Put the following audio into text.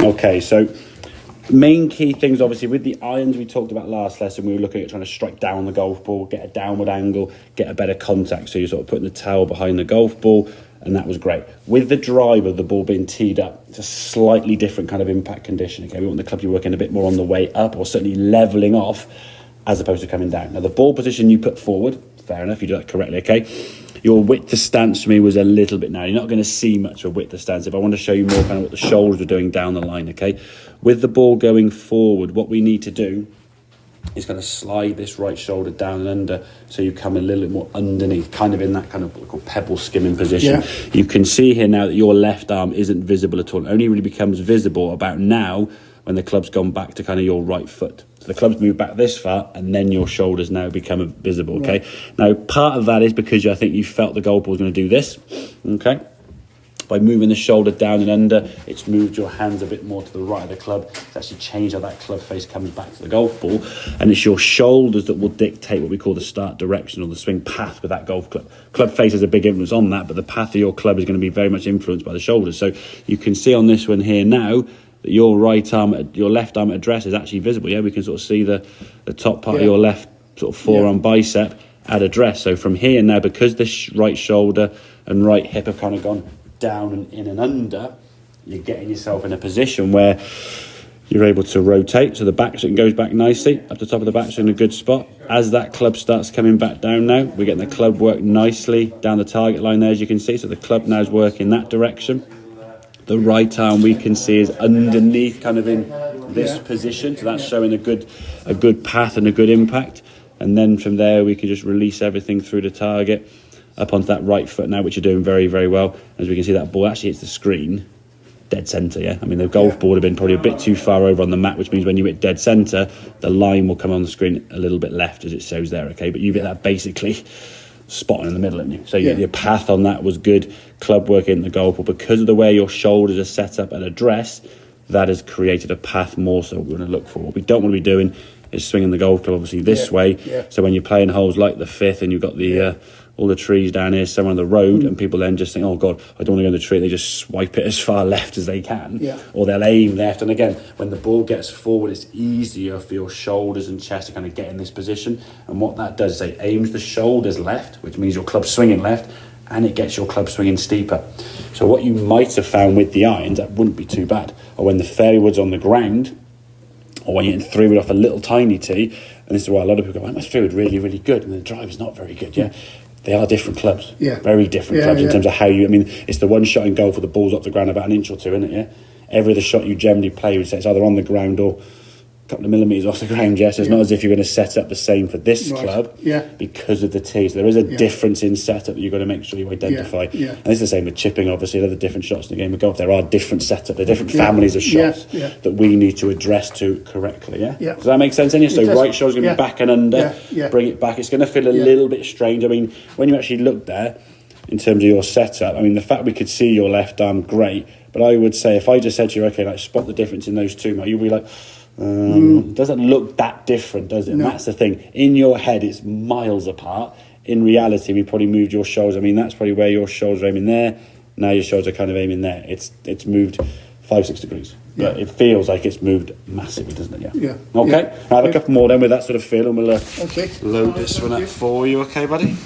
Okay, so main key things, obviously, with the irons we talked about last lesson, we were looking at trying to strike down the golf ball, get a downward angle, get a better contact. So you're sort of putting the towel behind the golf ball, and that was great. With the driver, the ball being teed up, it's a slightly different kind of impact condition. Okay, we want the club to be working a bit more on the way up, or certainly levelling off, as opposed to coming down. Now, the ball position you put forward, fair enough, you do that correctly, okay? Your width to stance for me was a little bit narrow. You're not going to see much of width to stance. If I want to show you more kind of what the shoulders are doing down the line, okay? With the ball going forward, what we need to do is kind of slide this right shoulder down and under, so you come a little bit more underneath, kind of in that kind of what we call pebble skimming position. Yeah. You can see here now that your left arm isn't visible at all. It only really becomes visible about now when the club's gone back to kind of your right foot. So the club's moved back this far, and then your shoulders now become visible, okay? Right. Now, part of that is because I think you felt the golf ball was going to do this, okay? By moving the shoulder down and under, it's moved your hands a bit more to the right of the club. It's actually changed how that club face comes back to the golf ball. And it's your shoulders that will dictate what we call the start direction or the swing path with that golf club. Club face has a big influence on that, but the path of your club is going to be very much influenced by the shoulders. So you can see on this one here now, your right arm, your left arm at address is actually visible. Yeah, we can sort of see the top part of your left sort of forearm bicep at address. So from here now, because this right shoulder and right hip have kind of gone down and in and under, you're getting yourself in a position where you're able to rotate. So the backswing goes back nicely up the top of the backswing in a good spot. As that club starts coming back down now, we're getting the club work nicely down the target line there, as you can see. So the club now is working that direction. The right arm we can see is underneath, kind of in this position. So that's showing a good path and a good impact. And then from there, we can just release everything through the target up onto that right foot now, which you're doing very, very well. As we can see, that ball actually hits the screen dead centre, yeah? I mean, the golf ball would have been probably a bit too far over on the mat, which means when you hit dead centre, the line will come on the screen a little bit left, as it shows there, okay? But you've hit that basically spot on in the middle, haven't you? So your path on that was good. Club work in the golf ball. Because of the way your shoulders are set up at address, that has created a path more so we're going to look for. What we don't want to be doing is swinging the golf club obviously this way. So when you're playing holes like the fifth and you've got the all the trees down here somewhere on the road, and people then just think, oh God, I don't want to go in the tree. They just swipe it as far left as they can, or they'll aim left. And again, when the ball gets forward, it's easier for your shoulders and chest to kind of get in this position. And what that does is it aims the shoulders left, which means your club swinging left, and it gets your club swinging steeper. So what you might have found with the irons, that wouldn't be too bad. Or when the fairway wood's on the ground, or when you're in three wood off a little tiny tee, and this is why a lot of people go, my three wood really, really good, and the driver's not very good, They are different clubs, very different clubs in terms of how you, I mean, it's the one shot in golf where the ball's off the ground about an inch or two, isn't it, Every other shot you generally play, would say it's either on the ground or a couple of millimetres off the ground, So it's not as if you're going to set up the same for this club because of the tee. So there is a difference in setup that you've got to make sure you identify. And it's the same with chipping, obviously. There are different shots in the game of golf. There are different setups, there are different families of shots that we need to address to correctly, Does that make sense, Enya? So right shoulder's going to be back and under, bring it back. It's going to feel a little bit strange. I mean, when you actually look there, in terms of your setup, I mean, the fact we could see your left arm, great. But I would say, if I just said to you, okay, like, spot the difference in those two, you'll be like, it doesn't look that different, does it? No. And that's the thing. In your head, it's miles apart. In reality, we probably moved your shoulders. I mean, that's probably where your shoulders are aiming there. Now your shoulders are kind of aiming there. It's moved 5-6 degrees. But it feels like it's moved massively, doesn't it? Okay. I'll have a couple more then with that sort of feel, and we'll load this one up for you. Okay, buddy?